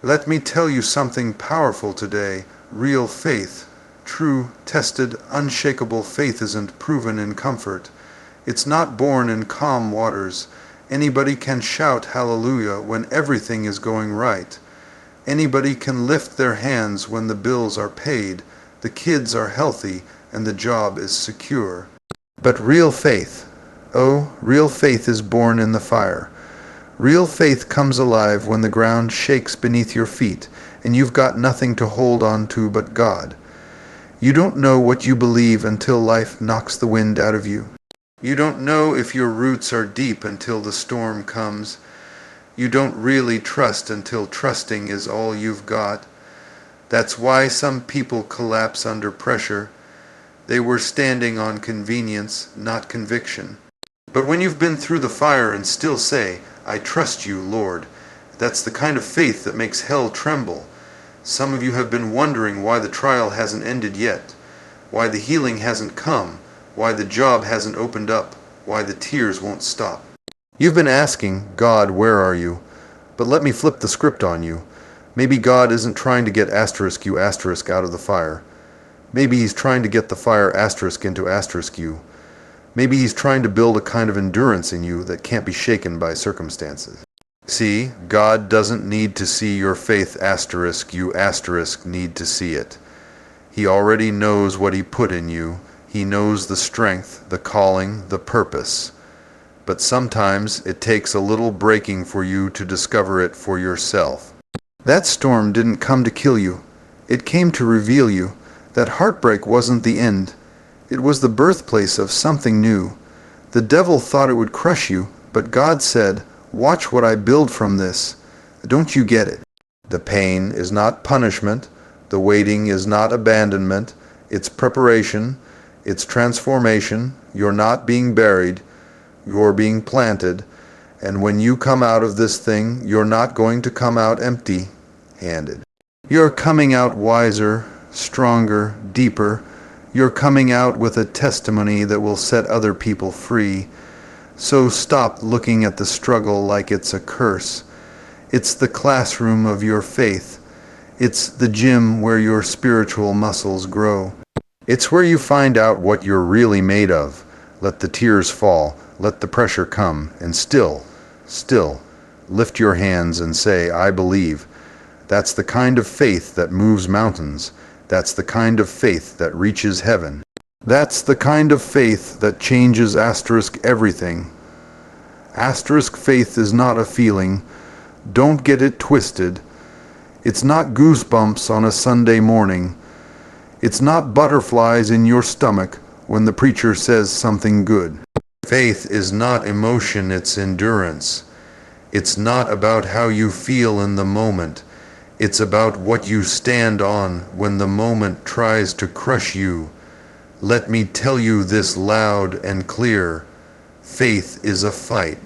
Let me tell you something powerful today. Real faith, true, tested, unshakable faith isn't proven in comfort. It's not born in calm waters. Anybody can shout hallelujah when everything is going right. Anybody can lift their hands when the bills are paid, the kids are healthy, and the job is secure. But real faith, real faith is born in the fire. Real faith comes alive when the ground shakes beneath your feet and you've got nothing to hold on to but God. You don't know what you believe until life knocks the wind out of you. You don't know if your roots are deep until the storm comes. You don't really trust until trusting is all you've got. That's why some people collapse under pressure. They were standing on convenience, not conviction. But when you've been through the fire and still say, I trust you, Lord, that's the kind of faith that makes hell tremble. Some of you have been wondering why the trial hasn't ended yet, why the healing hasn't come, why the job hasn't opened up, why the tears won't stop. You've been asking, God, where are you? But let me flip the script on you. Maybe God isn't trying to get you out of the fire. Maybe he's trying to get the fire into you. Maybe he's trying to build a kind of endurance in you that can't be shaken by circumstances. See, God doesn't need to see your faith you need to see it. He already knows what he put in you. He knows the strength, the calling, the purpose. But sometimes it takes a little breaking for you to discover it for yourself. That storm didn't come to kill you. It came to reveal you. That heartbreak wasn't the end. It was the birthplace of something new. The devil thought it would crush you, but God said, watch what I build from this. Don't you get it? The pain is not punishment. The waiting is not abandonment. It's preparation. It's transformation. You're not being buried. You're being planted. And when you come out of this thing, you're not going to come out empty-handed. You're coming out wiser, stronger, deeper. You're coming out with a testimony that will set other people free. So stop looking at the struggle like it's a curse. It's the classroom of your faith. It's the gym where your spiritual muscles grow. It's where you find out what you're really made of. Let the tears fall, let the pressure come, and still, lift your hands and say, I believe. That's the kind of faith that moves mountains. That's the kind of faith that reaches heaven. That's the kind of faith that changes everything. Faith is not a feeling. Don't get it twisted. It's not goosebumps on a Sunday morning. It's not butterflies in your stomach when the preacher says something good. Faith is not emotion, it's endurance. It's not about how you feel in the moment. It's about what you stand on when the moment tries to crush you. Let me tell you this loud and clear. Faith is a fight.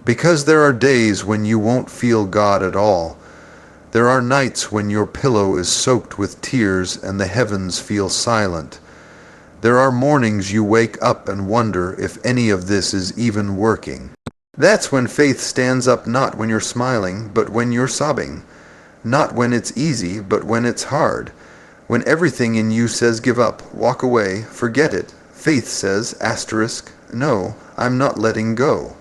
Because there are days when you won't feel God at all. There are nights when your pillow is soaked with tears and the heavens feel silent. There are mornings you wake up and wonder if any of this is even working. That's when faith stands up, not when you're smiling, but when you're sobbing. Not when it's easy, but when it's hard. When everything in you says give up, walk away, forget it. Faith says, no, I'm not letting go.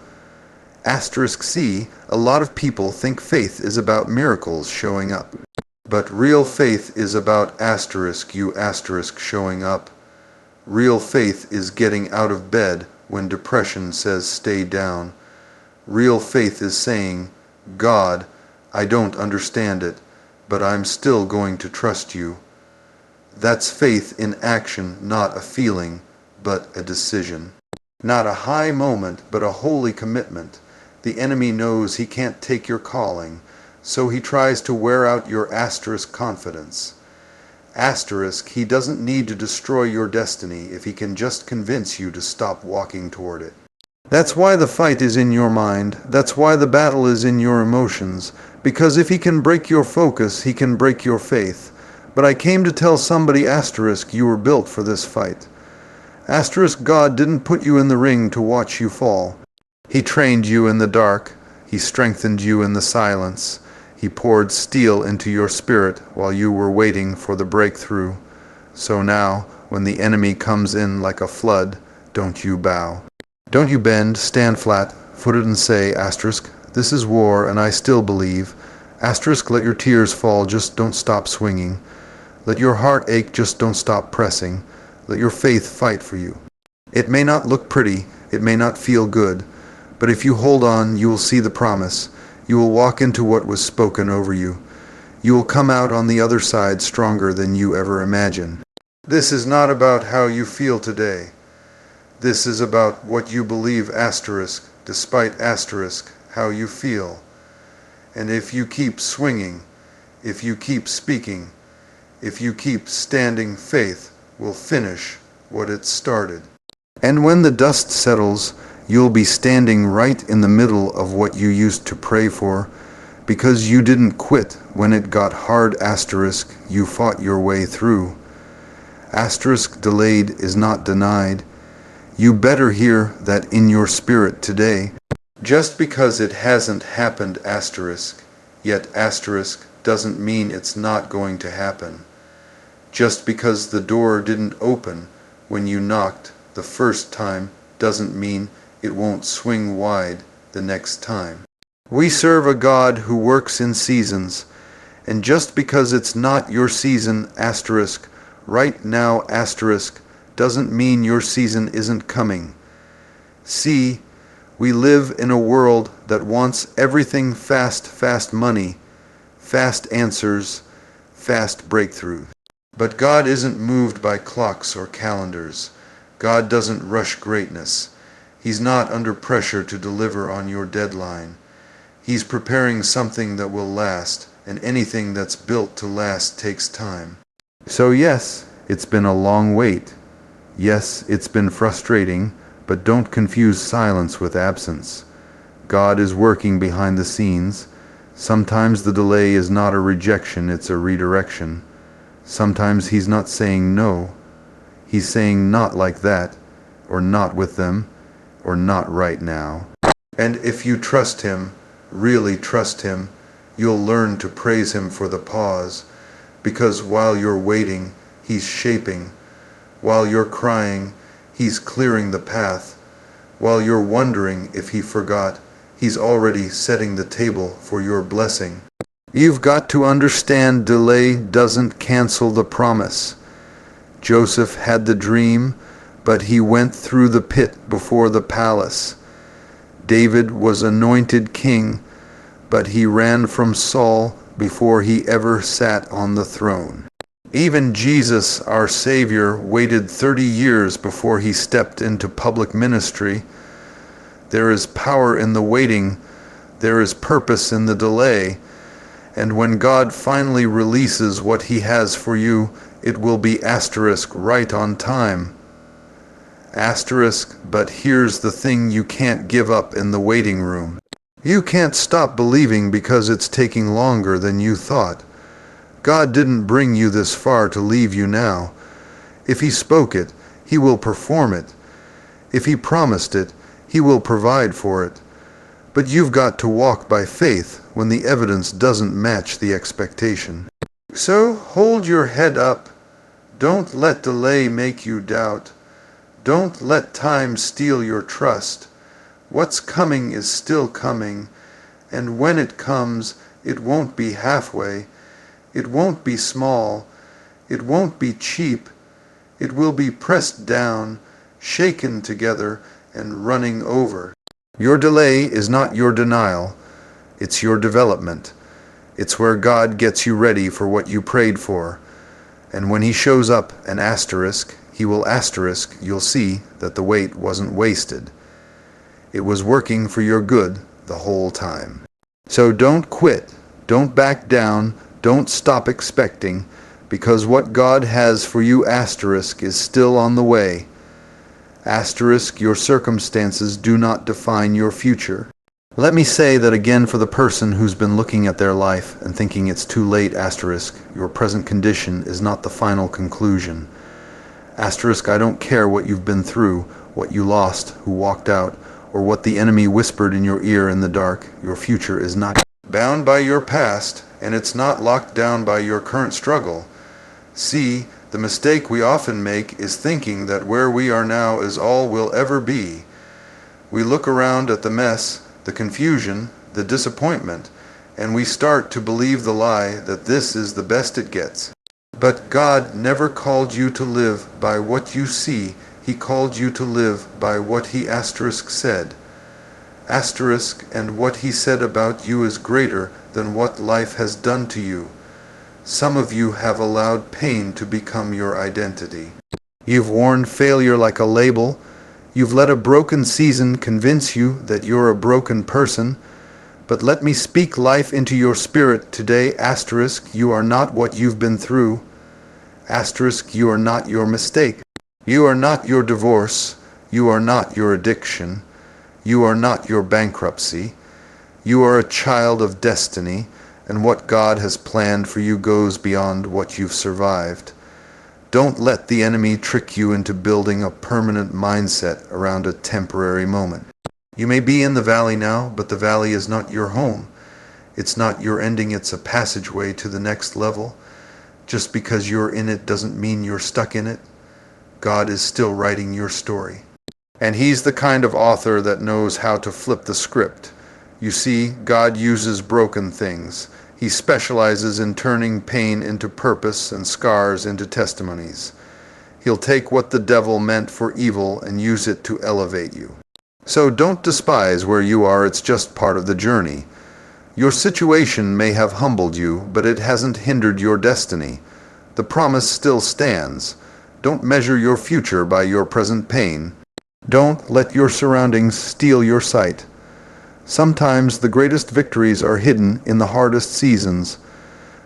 C, a lot of people think faith is about miracles showing up. But real faith is about showing up. Real faith is getting out of bed when depression says stay down. Real faith is saying, God, I don't understand it, but I'm still going to trust you. That's faith in action, not a feeling, but a decision. Not a high moment, but a holy commitment. The enemy knows he can't take your calling, so he tries to wear out your confidence. He doesn't need to destroy your destiny if he can just convince you to stop walking toward it. That's why the fight is in your mind. That's why the battle is in your emotions. Because if he can break your focus, he can break your faith. But I came to tell somebody you were built for this fight. God didn't put you in the ring to watch you fall. He trained you in the dark. He strengthened you in the silence. He poured steel into your spirit while you were waiting for the breakthrough. So now, when the enemy comes in like a flood, don't you bow. Don't you bend, stand flat-footed and say, asterisk, this is war and I still believe. Asterisk, let your tears fall, just don't stop swinging. Let your heart ache, just don't stop pressing. Let your faith fight for you. It may not look pretty, it may not feel good, but if you hold on, you will see the promise. You will walk into what was spoken over you. You will come out on the other side stronger than you ever imagined. This is not about how you feel today. This is about what you believe, asterisk, despite asterisk, how you feel. And if you keep swinging, if you keep speaking, if you keep standing, faith will finish what it started. And when the dust settles, you'll be standing right in the middle of what you used to pray for, because you didn't quit when it got hard, asterisk, you fought your way through. Asterisk, delayed is not denied. You better hear that in your spirit today. Just because it hasn't happened, asterisk, yet asterisk doesn't mean it's not going to happen. Just because the door didn't open when you knocked the first time doesn't mean it won't swing wide the next time. We serve a God who works in seasons, and just because it's not your season, asterisk, right now, asterisk, doesn't mean your season isn't coming. See, we live in a world that wants everything fast, fast money, fast answers, fast breakthroughs. But God isn't moved by clocks or calendars. God doesn't rush greatness. He's not under pressure to deliver on your deadline. He's preparing something that will last, and anything that's built to last takes time. So yes, it's been a long wait. Yes, it's been frustrating, but don't confuse silence with absence. God is working behind the scenes. Sometimes the delay is not a rejection, it's a redirection. Sometimes He's not saying no. He's saying not like that, or not with them, or not right now. And if you trust Him, really trust Him, you'll learn to praise Him for the pause, because while you're waiting, He's shaping. While you're crying, He's clearing the path. While you're wondering if He forgot, He's already setting the table for your blessing. You've got to understand, delay doesn't cancel the promise. Joseph had the dream, but he went through the pit before the palace. David was anointed king, but he ran from Saul before he ever sat on the throne. Even Jesus, our Savior, waited 30 years before He stepped into public ministry. There is power in the waiting. There is purpose in the delay. And when God finally releases what He has for you, it will be asterisk right on time. Asterisk, but here's the thing you can't give up in the waiting room. You can't stop believing because it's taking longer than you thought. God didn't bring you this far to leave you now. If He spoke it, He will perform it. If He promised it, He will provide for it. But you've got to walk by faith when the evidence doesn't match the expectation. So hold your head up. Don't let delay make you doubt. Don't let time steal your trust. What's coming is still coming, and when it comes, it won't be halfway. It won't be small. It won't be cheap. It will be pressed down, shaken together, and running over. Your delay is not your denial. It's your development. It's where God gets you ready for what you prayed for. And when He shows up an asterisk, He will asterisk, you'll see that the wait wasn't wasted. It was working for your good the whole time. So don't quit. Don't back down. Don't stop expecting, because what God has for you, asterisk, is still on the way. Asterisk, your circumstances do not define your future. Let me say that again for the person who's been looking at their life and thinking it's too late, asterisk, your present condition is not the final conclusion. Asterisk, I don't care what you've been through, what you lost, who walked out, or what the enemy whispered in your ear in the dark. Your future is not. bound by your past, and it's not locked down by your current struggle. See, the mistake we often make is thinking that where we are now is all we'll ever be. We look around at the mess, the confusion, the disappointment, and we start to believe the lie that this is the best it gets. But God never called you to live by what you see. He called you to live by what He said. And what He said about you is greater than what life has done to you. Some of you have allowed pain to become your identity. You've worn failure like a label. You've let a broken season convince you that you're a broken person. But let me speak life into your spirit today. You are not what you've been through. You are not your mistake. You are not your divorce. You are not your addiction. You are not your bankruptcy. You are a child of destiny, and what God has planned for you goes beyond what you've survived. Don't let the enemy trick you into building a permanent mindset around a temporary moment. You may be in the valley now, but the valley is not your home. It's not your ending, it's a passageway to the next level. Just because you're in it doesn't mean you're stuck in it. God is still writing your story. And He's the kind of author that knows how to flip the script. You see, God uses broken things. He specializes in turning pain into purpose and scars into testimonies. He'll take what the devil meant for evil and use it to elevate you. So don't despise where you are, it's just part of the journey. Your situation may have humbled you, but it hasn't hindered your destiny. The promise still stands. Don't measure your future by your present pain. Don't let your surroundings steal your sight. Sometimes the greatest victories are hidden in the hardest seasons.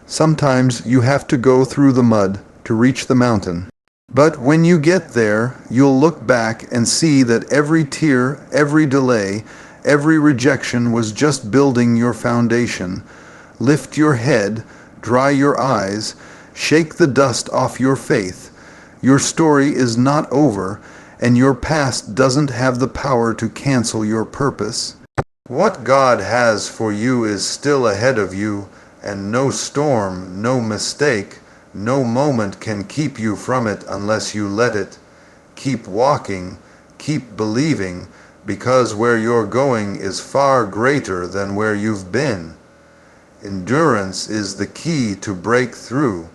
Sometimes you have to go through the mud to reach the mountain. But when you get there, you'll look back and see that every tear, every delay, every rejection was just building your foundation. Lift your head, dry your eyes, shake the dust off your faith. Your story is not over, and your past doesn't have the power to cancel your purpose. What God has for you is still ahead of you, and no storm, no mistake, no moment can keep you from it unless you let it. Keep walking, keep believing, because where you're going is far greater than where you've been. Endurance is the key to break through.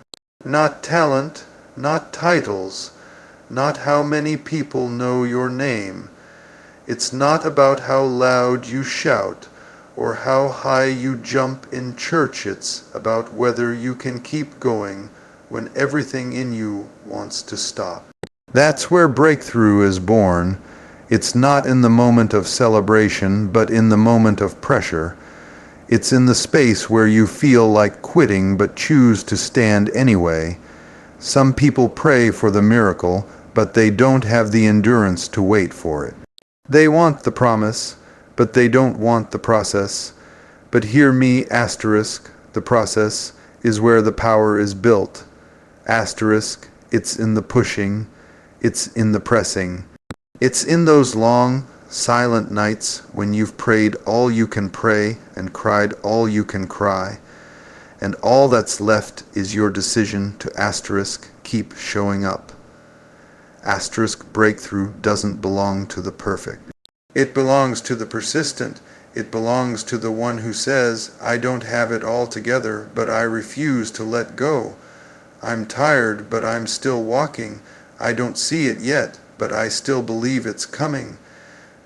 Not talent, not titles, not how many people know your name. It's not about how loud you shout or how high you jump in church. It's about whether you can keep going when everything in you wants to stop. That's where breakthrough is born. It's not in the moment of celebration, but in the moment of pressure. It's in the space where you feel like quitting but choose to stand anyway. Some people pray for the miracle, but they don't have the endurance to wait for it. They want the promise, but they don't want the process. But hear me, the process is where the power is built. It's in the pushing, it's in the pressing. It's in those long, silent nights when you've prayed all you can pray and cried all you can cry, and all that's left is your decision to keep showing up. Breakthrough doesn't belong to the perfect. It belongs to the persistent. It belongs to the one who says, I don't have it all together, but I refuse to let go. I'm tired, but I'm still walking. I don't see it yet, but I still believe it's coming.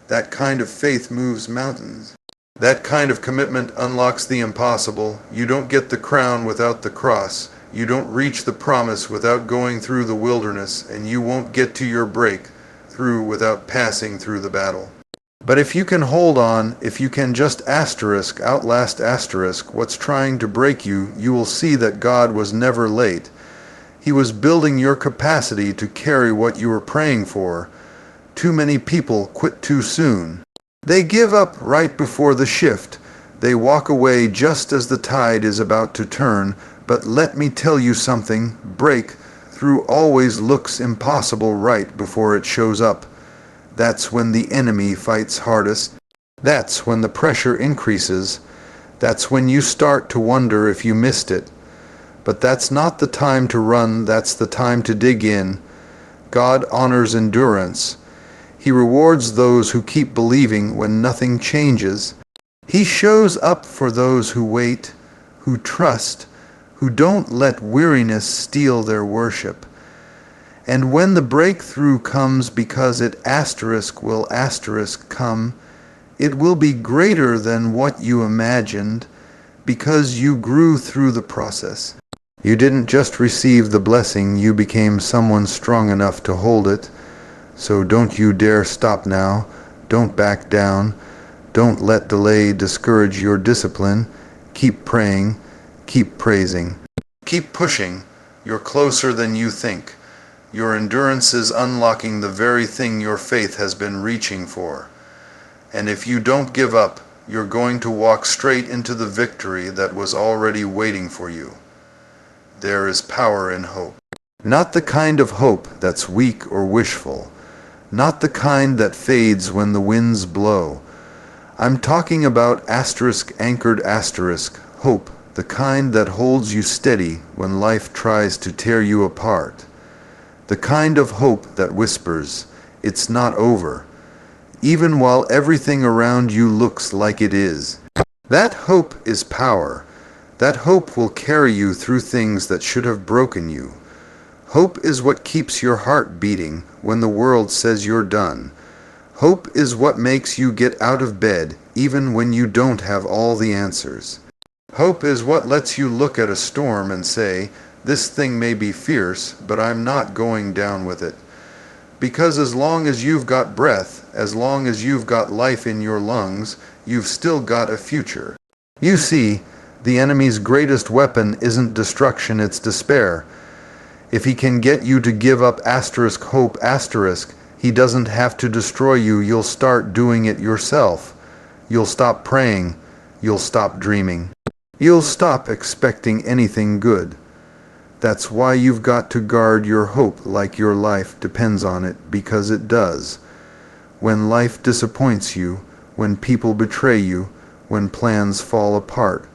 That kind of faith moves mountains. That kind of commitment unlocks the impossible. You don't get the crown without the cross. You don't reach the promise without going through the wilderness, and you won't get to your breakthrough without passing through the battle. But if you can hold on, if you can just outlast what's trying to break you, you will see that God was never late. He was building your capacity to carry what you were praying for. Too many people quit too soon. They give up right before the shift. They walk away just as the tide is about to turn. But let me tell you something, breakthrough always looks impossible right before it shows up. That's when the enemy fights hardest. That's when the pressure increases. That's when you start to wonder if you missed it. But that's not the time to run, that's the time to dig in. God honors endurance. He rewards those who keep believing when nothing changes. He shows up for those who wait, who trust, who don't let weariness steal their worship. And when the breakthrough comes, because it will come, it will be greater than what you imagined, because you grew through the process. You didn't just receive the blessing, you became someone strong enough to hold it. So don't you dare stop now. Don't back down. Don't let delay discourage your discipline. Keep praying. Keep praising. Keep pushing. You're closer than you think. Your endurance is unlocking the very thing your faith has been reaching for. And if you don't give up, you're going to walk straight into the victory that was already waiting for you. There is power in hope. Not the kind of hope that's weak or wishful. Not the kind that fades when the winds blow. I'm talking about anchored hope, the kind that holds you steady when life tries to tear you apart. The kind of hope that whispers, it's not over, even while everything around you looks like it is. That hope is power. That hope will carry you through things that should have broken you. Hope is what keeps your heart beating when the world says you're done. Hope is what makes you get out of bed even when you don't have all the answers. Hope is what lets you look at a storm and say, this thing may be fierce, but I'm not going down with it. Because as long as you've got breath, as long as you've got life in your lungs, you've still got a future. You see, the enemy's greatest weapon isn't destruction, it's despair. If he can get you to give up hope, he doesn't have to destroy you. You'll start doing it yourself. You'll stop praying. You'll stop dreaming. You'll stop expecting anything good. That's why you've got to guard your hope like your life depends on it, because it does. When life disappoints you, when people betray you, when plans fall apart,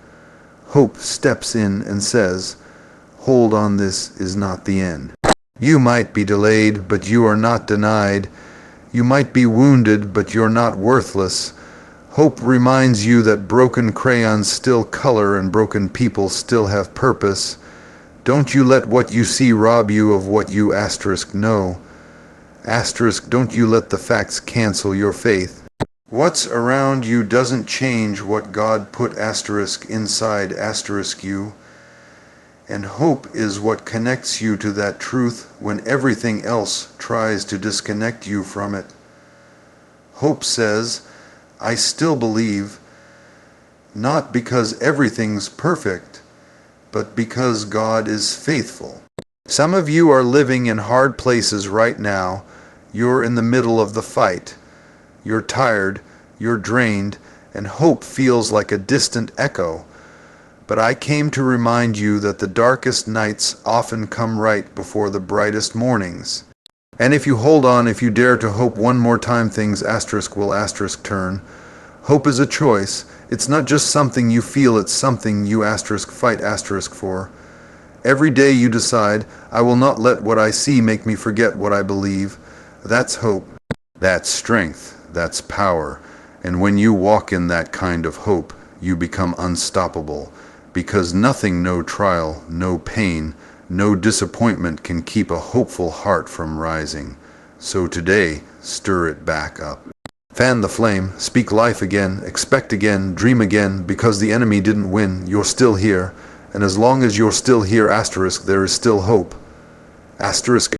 hope steps in and says, hold on, this is not the end. You might be delayed, but you are not denied. You might be wounded, but you're not worthless. Hope reminds you that broken crayons still color and broken people still have purpose. Don't you let what you see rob you of what you know. Don't you let the facts cancel your faith. What's around you doesn't change what God put inside you. And hope is what connects you to that truth when everything else tries to disconnect you from it. Hope says, I still believe, not because everything's perfect, but because God is faithful. Some of you are living in hard places right now. You're in the middle of the fight. You're tired, you're drained, and hope feels like a distant echo. But I came to remind you that the darkest nights often come right before the brightest mornings. And if you hold on, if you dare to hope one more time, things will turn. Hope is a choice. It's not just something you feel, it's something you fight for. Every day you decide, I will not let what I see make me forget what I believe. That's hope. That's strength. That's power. And when you walk in that kind of hope, you become unstoppable. Because nothing, no trial, no pain, no disappointment can keep a hopeful heart from rising. So today, stir it back up. Fan the flame, speak life again, expect again, dream again, because the enemy didn't win, you're still here. And as long as you're still here, there is still hope.